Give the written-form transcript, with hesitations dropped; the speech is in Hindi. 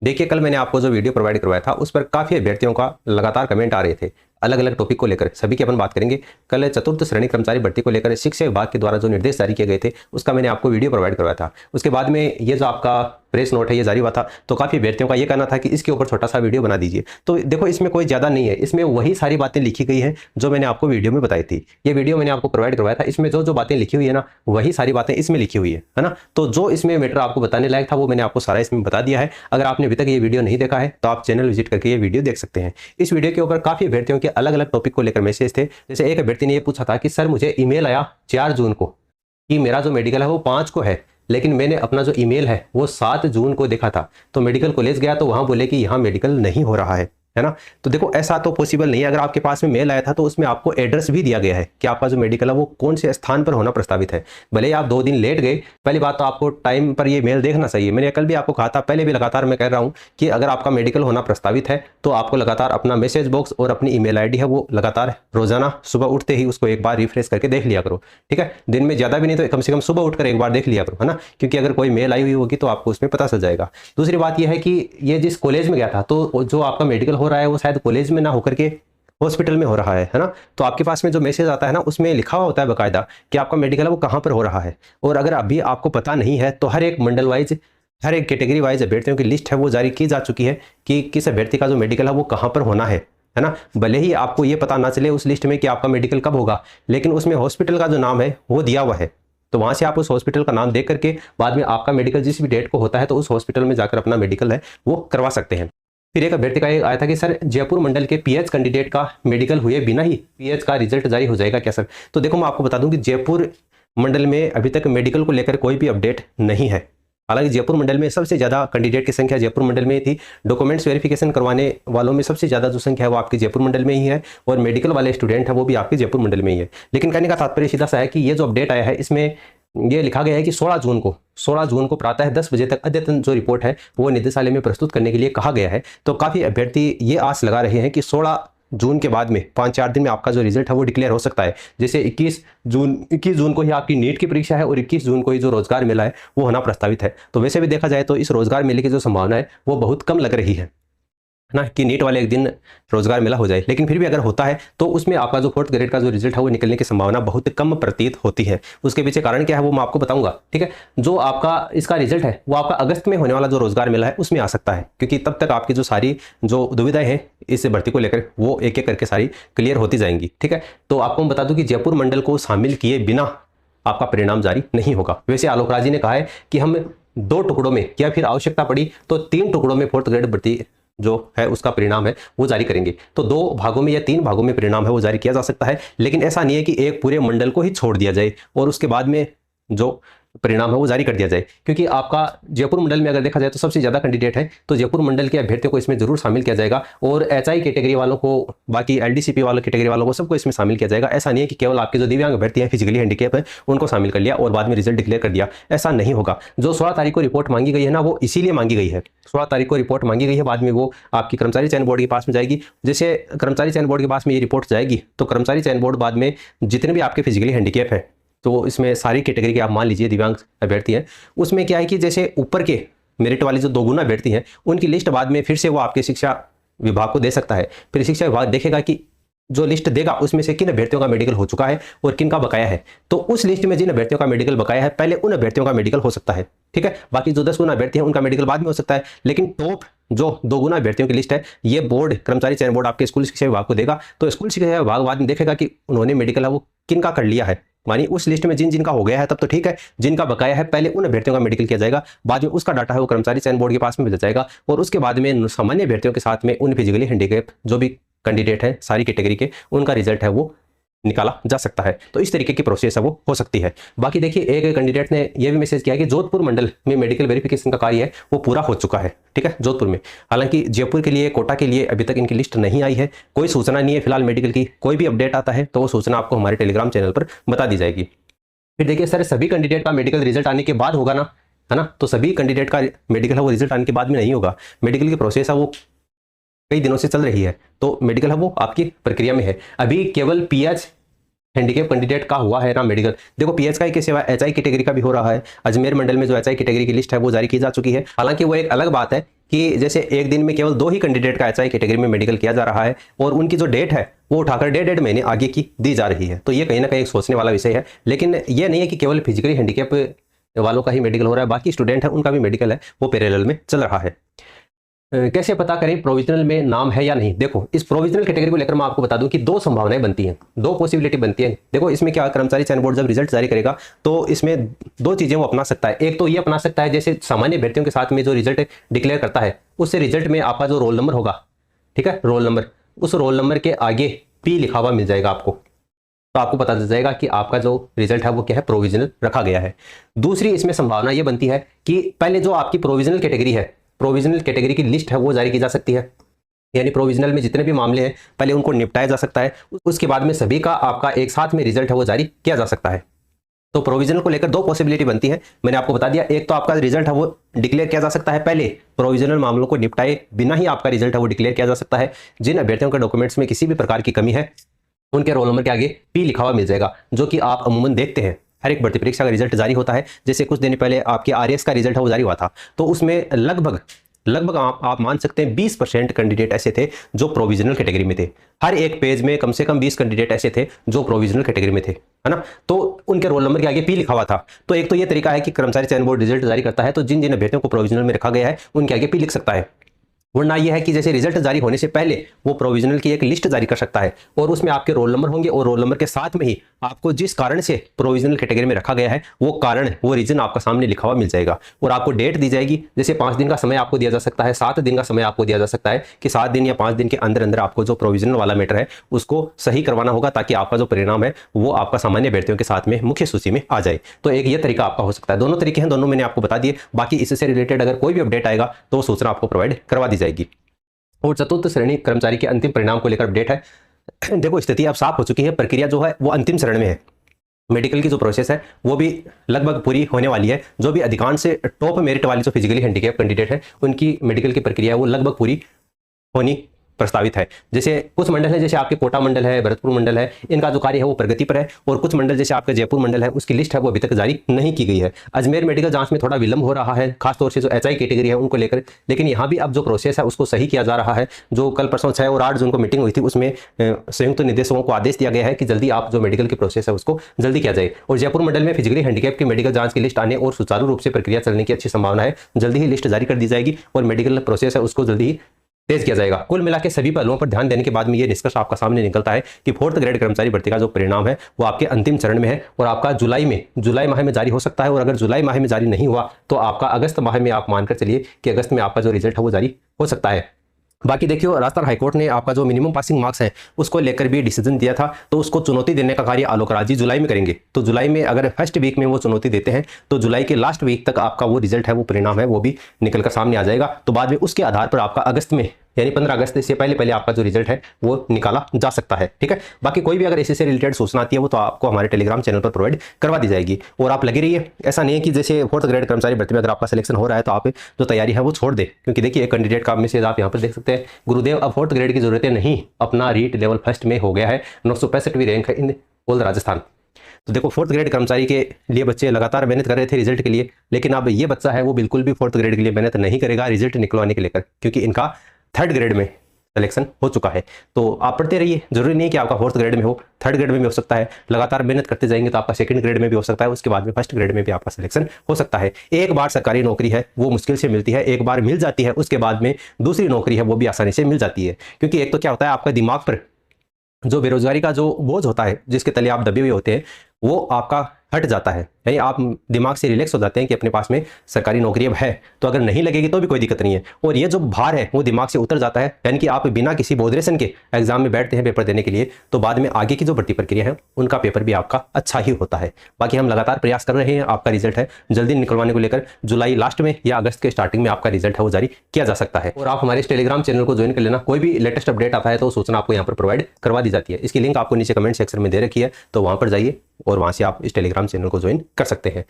देखिए, कल मैंने आपको जो वीडियो प्रोवाइड करवाया था उस पर काफ़ी अभ्यर्थियों का लगातार कमेंट आ रहे थे अलग अलग टॉपिक को लेकर। सभी की अपन बात करेंगे। कल चतुर्थ श्रेणी कर्मचारी भर्ती को लेकर शिक्षा विभाग के द्वारा जो निर्देश जारी किए गए थे उसका मैंने आपको वीडियो प्रोवाइड करवाया था। उसके बाद में ये जो आपका प्रेस नोट है ये जारी हुआ था, तो काफ़ी अभ्यर्थियों का ये कहना था कि इसके ऊपर छोटा सा वीडियो बना दीजिए। तो देखो, इसमें कोई ज़्यादा नहीं है, इसमें वही सारी बातें लिखी गई हैं जो मैंने आपको वीडियो में बताई थी। ये वीडियो मैंने आपको प्रोवाइड करवाया था, इसमें जो जो बातें लिखी हुई है ना, वही सारी बातें इसमें लिखी हुई है ना। तो जो इसमें मैटर आपको बताने लायक था वो मैंने आपको सारा इसमें बता दिया है। अगर आपने अभी तक ये वीडियो नहीं देखा है तो आप चैनल विजिट करके ये वीडियो देख सकते हैं। इस वीडियो के ऊपर काफ़ी अभ्यर्थियों के अलग अलग टॉपिक को लेकर मैसेज थे। जैसे एक अभ्यर्थी ने ये पूछा था कि सर, मुझे ईमेल आया 4 जून को कि मेरा जो मेडिकल है वो 5 को है, लेकिन मैंने अपना जो ईमेल है वो 7 जून को देखा था। तो मेडिकल कॉलेज गया तो वहां बोले कि यहाँ मेडिकल नहीं हो रहा है ना। तो देखो, ऐसा तो पॉसिबल नहीं है। अगर आपके पास में मेल आया था तो उसमें आपको एड्रेस भी दिया गया है कि आपका जो मेडिकल है वो कौन से स्थान पर होना प्रस्तावित है। भले ही आप 2 दिन लेट गए, पहली बात तो आपको टाइम पर ये मेल देखना चाहिए। मैंने कल भी आपको कहा था, पहले भी लगातार मैं कह रहा हूँ कि अगर आपका मेडिकल होना प्रस्तावित है तो आपको लगातार अपना मैसेज बॉक्स और अपनी ईमेल आईडी है वो लगातार रोजाना सुबह उठते ही उसको एक बार रिफ्रेश करके देख लिया करो। ठीक है, दिन में ज़्यादा भी नहीं तो कम से कम सुबह उठकर एक बार देख लिया करो, है ना। क्योंकि अगर कोई मेल आई हुई होगी तो आपको उसमें पता चल जाएगा। दूसरी बात यह है कि ये जिस कॉलेज में गया था, तो जो आपका मेडिकल हो रहा है वो शायद कॉलेज में ना होकर के हॉस्पिटल में हो रहा है ना। तो आपके पास में जो मैसेज आता है ना, उसमें लिखा हुआ होता है बकायदा कि आपका मेडिकल है वो कहाँ पर हो रहा है। और अगर अभी आपको पता नहीं है तो हर एक मंडल वाइज, हर एक कैटेगरी वाइज अभ्यर्थियों की लिस्ट है वो जारी की जा चुकी है कि किस अभ्यर्थी का जो मेडिकल है वो कहाँ पर होना है ना। भले ही आपको ये पता ना चले उस लिस्ट में कि आपका मेडिकल कब होगा, लेकिन उसमें हॉस्पिटल का जो नाम है वो दिया हुआ है। तो वहां से आप उस हॉस्पिटल का नाम देख करके बाद में आपका मेडिकल जिस भी डेट को होता है तो उस हॉस्पिटल में जाकर अपना मेडिकल है वो करवा सकते हैं। फिर एक अभ्यर्थी का ये आया था कि सर, जयपुर मंडल के पीएच कैंडिडेट का मेडिकल हुए बिना ही पीएच का रिजल्ट जारी हो जाएगा क्या सर? तो देखो, मैं आपको बता दूं कि जयपुर मंडल में अभी तक मेडिकल को लेकर कोई भी अपडेट नहीं है। हालांकि जयपुर मंडल में सबसे ज़्यादा कैंडिडेट की संख्या जयपुर मंडल में ही थी। डॉक्यूमेंट्स वेरिफिकेशन करवाने वालों में सबसे ज़्यादा जो संख्या है वो आपकी जयपुर मंडल में ही है, और मेडिकल वाले स्टूडेंट हैं वो भी आपके जयपुर मंडल में ही है। लेकिन कहने का तात्पर्य सीधा सा है कि ये जो अपडेट आया है इसमें ये लिखा गया है कि 16 जून को प्रातः 10 बजे तक अद्यतन जो रिपोर्ट है वो निदेशालय में प्रस्तुत करने के लिए कहा गया है। तो काफ़ी अभ्यर्थी ये आस लगा रहे हैं कि 16 जून के बाद में 5-4 दिन में आपका जो रिजल्ट है वो डिक्लेयर हो सकता है। जैसे 21 जून को ही आपकी नीट की परीक्षा है और 21 जून को ही जो रोजगार मेला है वो होना प्रस्तावित है। तो वैसे भी देखा जाए तो इस रोजगार मेले की जो संभावना है वो बहुत कम लग रही है ना, कि नीट वाले एक दिन रोजगार मेला हो जाए। लेकिन फिर भी अगर होता है तो उसमें आपका जो 4th ग्रेड का जो रिजल्ट है वो निकलने की संभावना बहुत कम प्रतीत होती है। उसके पीछे कारण क्या है वो मैं आपको बताऊंगा। ठीक है, जो आपका इसका रिजल्ट है वो आपका अगस्त में होने वाला जो रोजगार मेला है उसमें आ सकता है, क्योंकि तब तक आपकी जो सारी जो दुविधाएं हैं इस भर्ती को लेकर वो एक एक करके सारी क्लियर होती जाएंगी। ठीक है, तो आपको मैं बता दूं कि जयपुर मंडल को शामिल किए बिना आपका परिणाम जारी नहीं होगा। वैसे आलोक राज जी ने कहा है कि हम 2 टुकड़ों में या फिर आवश्यकता पड़ी तो 3 टुकड़ों में 4th ग्रेड भर्ती जो है उसका परिणाम है वो जारी करेंगे। तो 2 भागों में या 3 भागों में परिणाम है वो जारी किया जा सकता है। लेकिन ऐसा नहीं है कि एक पूरे मंडल को ही छोड़ दिया जाए और उसके बाद में जो परिणाम है वो जारी कर दिया जाए, क्योंकि आपका जयपुर मंडल में अगर देखा जाए तो सबसे ज़्यादा कैंडिडेट है, तो जयपुर मंडल के अभ्यर्थियों को इसमें जरूर शामिल किया जाएगा। और एचआई कैटेगरी वालों को, बाकी एलडीसीपी वालों कैटेगरी वालों को सबको इसमें शामिल किया जाएगा। ऐसा नहीं है कि केवल आपके जो दिव्यांग अभ्यर्थी हैं, फिजिकली हैंडीकैप है, उनको शामिल कर लिया और बाद में रिजल्ट डिक्लेयर कर दिया, ऐसा नहीं होगा। जो 16 तारीख को रिपोर्ट मांगी गई है ना वो इसीलिए मांगी गई है। 16 तारीख को रिपोर्ट मांगी गई है, बाद में वो आपकी कर्मचारी चयन बोर्ड के पास में जाएगी। जैसे कर्मचारी चयन बोर्ड के पास में ये रिपोर्ट जाएगी तो कर्मचारी चयन बोर्ड बाद में जितने भी आपके फिजिकली हैंडीकैप है, तो इसमें सारी कैटेगरी के आप मान लीजिए दिव्यांग अभ्यर्थी हैं, उसमें क्या है कि जैसे ऊपर के मेरिट वाले जो 2 गुना अभ्यर्थी हैं उनकी लिस्ट बाद में फिर से वो आपके शिक्षा विभाग को दे सकता है। फिर शिक्षा विभाग देखेगा कि जो लिस्ट देगा उसमें से किन अभ्यर्थियों का मेडिकल हो चुका है और किन का बकाया है। तो उस लिस्ट में जिन अभ्यर्थियों का मेडिकल बकाया है पहले उन अभ्यर्थियों का मेडिकल हो सकता है। ठीक है, बाकी जो 10 गुना अभ्यर्थी हैं उनका मेडिकल बाद में हो सकता है। लेकिन टॉप जो 2 गुना अभ्यर्थियों की लिस्ट है ये बोर्ड, कर्मचारी चयन बोर्ड आपके स्कूल शिक्षा विभाग को देगा। तो स्कूल शिक्षा विभाग बाद में देखेगा कि उन्होंने मेडिकल है वो किन का कर लिया है। मानी उस लिस्ट में जिनका हो गया है तब तो ठीक है, जिनका बकाया है पहले उन अभ्यर्थियों का मेडिकल किया जाएगा, बाद में उसका डाटा है वो कर्मचारी चयन बोर्ड के पास में भेजा जाएगा और उसके बाद में सामान्य अभ्यर्थियों के साथ में उन फिजिकली हैंडीकैप जो भी कैंडिडेट हैं सारी कैटेगरी के, उनका रिजल्ट है वो निकाला जा सकता है। तो इस तरीके की प्रोसेस है वो हो सकती है। बाकी देखिए, एक कैंडिडेट ने यह भी मैसेज किया कि जोधपुर मंडल में मेडिकल वेरिफिकेशन का कार्य है वो पूरा हो चुका है। ठीक है, जोधपुर में। हालांकि जयपुर के लिए, कोटा के लिए अभी तक इनकी लिस्ट नहीं आई है, कोई सूचना नहीं है फिलहाल मेडिकल की। कोई भी अपडेट आता है तो वो सूचना आपको हमारे टेलीग्राम चैनल पर बता दी जाएगी। फिर देखिए सर, सभी कैंडिडेट का मेडिकल रिजल्ट आने के बाद होगा ना, है ना। तो सभी कैंडिडेट का मेडिकल है वो रिजल्ट आने के बाद में नहीं होगा। मेडिकल की प्रोसेस है वो कई दिनों से चल रही है, तो मेडिकल है वो आपकी प्रक्रिया में है। अभी केवल पीएच हैंडीकैप कैंडिडेट का हुआ है ना मेडिकल। देखो, पीएच का ही के सिवा एचआई कैटेगरी का भी हो रहा है। अजमेर मंडल में जो एचआई कैटेगरी की लिस्ट है वो जारी की जा चुकी है। हालांकि वो एक अलग बात है कि जैसे एक दिन में केवल 2 ही कैंडिडेट का एचआई कैटेगरी में मेडिकल किया जा रहा है और उनकी जो डेट है वो उठाकर 1.5 महीने आगे की दी जा रही है। तो ये कहीं ना कहीं एक सोचने वाला विषय है। लेकिन ये नहीं है कि केवल फिजिकली हैंडीकैप वालों का ही मेडिकल हो रहा है, बाकी स्टूडेंट है उनका भी मेडिकल है वो पैरेलल में चल रहा है। कैसे पता करें प्रोविजनल में नाम है या नहीं? देखो, इस प्रोविजनल कैटेगरी को लेकर मैं आपको बता दूं कि 2 संभावनाएं बनती हैं, 2 पॉसिबिलिटी बनती हैं। देखो, इसमें क्या, कर्मचारी चयन बोर्ड जब रिजल्ट जारी करेगा तो इसमें 2 चीजें वो अपना सकता है। एक तो ये अपना सकता है, जैसे सामान्य अभ्यर्थियों के साथ में जो रिजल्ट डिक्लेयर करता है उससे रिजल्ट में आपका जो रोल नंबर होगा, ठीक है, रोल नंबर, उस रोल नंबर के आगे P लिखा हुआ मिल जाएगा आपको, तो आपको पता चल जाएगा कि आपका जो रिजल्ट है वो क्या है, प्रोविजनल रखा गया है। दूसरी इसमें संभावना ये बनती है कि पहले जो आपकी प्रोविजनल कैटेगरी है, प्रोविजनल कैटेगरी की लिस्ट है वो जारी की जा सकती है, यानी प्रोविजनल में जितने भी मामले हैं पहले उनको निपटाया जा सकता है, उसके बाद में सभी का आपका एक साथ में रिजल्ट है वो जारी किया जा सकता है। तो प्रोविजनल को लेकर 2 पॉसिबिलिटी बनती है, मैंने आपको बता दिया। एक तो आपका रिजल्ट है वो डिक्लेयर किया जा सकता है पहले, प्रोविजनल मामलों को निपटाए बिना ही आपका रिजल्ट है वो डिक्लेयर किया जा सकता है। जिन अभ्यर्थियों के डॉक्यूमेंट्स में किसी भी प्रकार की कमी है उनके रोल नंबर के आगे P लिखा हुआ मिल जाएगा, जो कि आप अमूमन देखते हैं हर एक भर्ती परीक्षा का रिजल्ट जारी होता है। जैसे कुछ दिन पहले आपके RAS का रिजल्ट है वो जारी हुआ था, तो उसमें लगभग आप मान सकते हैं 20% कैंडिडेट ऐसे थे जो प्रोविजनल कैटेगरी में थे। हर एक पेज में कम से कम 20 कैंडिडेट ऐसे थे जो प्रोविजनल कैटेगरी में थे, है ना। तो उनके रोल नंबर के आगे P लिखा हुआ था। तो एक तो ये तरीका है कि कर्मचारी चयन बोर्ड रिजल्ट जारी करता है तो जिन जिन अभ्यर्थियों को प्रोविजनल में रखा गया है उनके आगे P लिख सकता है। वरना यह है कि जैसे रिजल्ट जारी होने से पहले वो प्रोविजनल की एक लिस्ट जारी कर सकता है और उसमें आपके रोल नंबर होंगे और रोल नंबर के साथ में ही आपको जिस कारण से प्रोविजनल कैटेगरी में रखा गया है वो कारण, वो रीजन आपका सामने लिखा हुआ मिल जाएगा और आपको डेट दी जाएगी। जैसे 5 दिन का समय आपको दिया जा सकता है, 7 दिन का समय आपको दिया जा सकता है कि 7 दिन या 5 दिन के अंदर अंदर आपको जो प्रोविजनल वाला मैटर है उसको सही करवाना होगा, ताकि आपका जो परिणाम है वो आपका सामान्य अभ्यर्थियों के साथ में मुख्य सूची में आ जाए। तो एक ये तरीका आपका हो सकता है। दोनों तरीके हैं, दोनों मैंने आपको बता दिए। बाकी इससे रिलेटेड अगर कोई भी अपडेट आएगा तो सूचना आपको प्रोवाइड करवा दी जाएगी। और चतुर्थ श्रेणी कर्मचारी के अंतिम परिणाम को लेकर अपडेट है। देखो, स्थिति अब साफ हो चुकी है, प्रक्रिया जो है वो अंतिम चरण में है। मेडिकल की जो प्रोसेस है वो भी लगभग पूरी होने वाली है। जो भी अधिकांश से टॉप मेरिट वाली जो फिजिकली हैंडीकैप कैंडिडेट है उनकी मेडिकल की प्रक्रिया है वो लगभग पूरी होनी प्रस्तावित है। जैसे कुछ मंडल है, जैसे आपके कोटा मंडल है, भरतपुर मंडल है, इनका जो कार्य है वो प्रगति पर है। और कुछ मंडल जैसे आपका जयपुर मंडल है उसकी लिस्ट है वो अभी तक जारी नहीं की गई है। अजमेर मेडिकल जांच में थोड़ा विलंब हो रहा है, खासतौर से जो एचआई कैटेगरी है उनको लेकर। लेकिन यहाँ भी अब जो प्रोसेस है उसको सही किया जा रहा है। जो कल परसों 6 और 8 जून को मीटिंग हुई थी उसमें संयुक्त निदेशकों को आदेश दिया गया है कि जल्दी आप जो मेडिकल की प्रोसेस है उसको जल्दी किया जाए। और जयपुर मंडल में फिजिकली हैंडीकैप की मेडिकल जांच की लिस्ट आने और सुचारू रूप से प्रक्रिया चलने की अच्छी संभावना है। जल्दी ही लिस्ट जारी कर दी जाएगी और मेडिकल प्रोसेस है उसको जल्दी ही तेज किया जाएगा। कुल मिला के सभी पहलुओं पर ध्यान देने के बाद में ये निष्कर्ष आपका सामने निकलता है कि 4th ग्रेड कर्मचारी भर्ती का जो परिणाम है वो आपके अंतिम चरण में है और आपका जुलाई माह में जारी हो सकता है। और अगर जुलाई माह में जारी नहीं हुआ तो आपका अगस्त माह में आप मानकर चलिए कि अगस्त में आपका जो रिजल्ट है वो जारी हो सकता है। बाकी देखिए, राजस्थान हाईकोर्ट ने आपका जो मिनिमम पासिंग मार्क्स है उसको लेकर भी डिसीजन दिया था, तो उसको चुनौती देने का कार्य आलोक राज जी जुलाई में करेंगे। तो जुलाई में अगर फर्स्ट वीक में वो चुनौती देते हैं तो जुलाई के लास्ट वीक तक आपका वो रिजल्ट है, वो परिणाम है वो भी निकलकर सामने आ जाएगा। तो बाद में उसके आधार पर आपका अगस्त में यानी 15 अगस्त से पहले आपका जो रिजल्ट है वो निकाला जा सकता है। ठीक है, बाकी कोई भी अगर इससे रिलेटेड सूचना आती है वो तो आपको हमारे टेलीग्राम चैनल पर प्रोवाइड करवा दी जाएगी। और आप लगे रहिए, ऐसा नहीं है कि जैसे 4th ग्रेड कर्मचारी भर्ती में अगर आपका सिलेक्शन हो रहा है तो आप जो तैयारी है वो छोड़ दे, क्योंकि देखिए एक कैंडिडेट का मैसेज आप यहाँ पर देख सकते हैं, गुरुदेव अब 4th ग्रेड की जरूरत नहीं, अपना रीट लेवल फर्स्ट में हो गया है, 965वीं रैंक है इन ऑल राजस्थान। तो देखो 4th ग्रेड कर्मचारी के लिए बच्चे लगातार मेहनत कर रहे थे रिजल्ट के लिए, लेकिन अब ये बच्चा है वो बिल्कुल भी 4th ग्रेड के लिए मेहनत नहीं करेगा रिजल्ट निकलवाने के लेकर, क्योंकि इनका 3rd ग्रेड में सिलेक्शन हो चुका है। तो आप पढ़ते रहिए, जरूरी नहीं कि आपका 4th ग्रेड में हो, 3rd ग्रेड में भी हो सकता है। लगातार मेहनत करते जाएंगे तो आपका 2nd ग्रेड में भी हो सकता है, उसके बाद में 1st ग्रेड में भी आपका सिलेक्शन हो सकता है। एक बार सरकारी नौकरी है वो मुश्किल से मिलती है, एक बार मिल जाती है, उसके बाद में दूसरी नौकरी है वो भी आसानी से मिल जाती है। क्योंकि एक तो क्या होता है, आपका दिमाग पर जो बेरोजगारी का जो बोझ होता है जिसके तले आप दबे हुए होते हैं वो आपका हट जाता है, यानी आप दिमाग से रिलैक्स हो जाते हैं कि अपने पास में सरकारी नौकरी अब है, तो अगर नहीं लगेगी तो भी कोई दिक्कत नहीं है। और ये जो भार है वो दिमाग से उतर जाता है, यानी कि आप बिना किसी बोधरेशन के एग्जाम में बैठते हैं पेपर देने के लिए, तो बाद में आगे की जो भर्ती प्रक्रिया है उनका पेपर भी आपका अच्छा ही होता है। बाकी हम लगातार प्रयास कर रहे हैं, आपका रिजल्ट है जल्दी निकलवाने को लेकर जुलाई लास्ट में या अगस्त के स्टार्टिंग में आपका रिजल्ट है वो जारी किया जा सकता है। और आप हमारे इस टेलीग्राम चैनल को ज्वाइन कर लेना, कोई भी लेटेस्ट अपडेट आता है तो सूचना आपको यहाँ पर प्रोवाइड करवा दी जाती है। इसकी लिंक आपको नीचे कमेंट सेक्शन में दे रखी है, तो वहाँ पर जाइए और वहाँ से आप इस टेलीग्राम चैनल को ज्वाइन कर सकते हैं।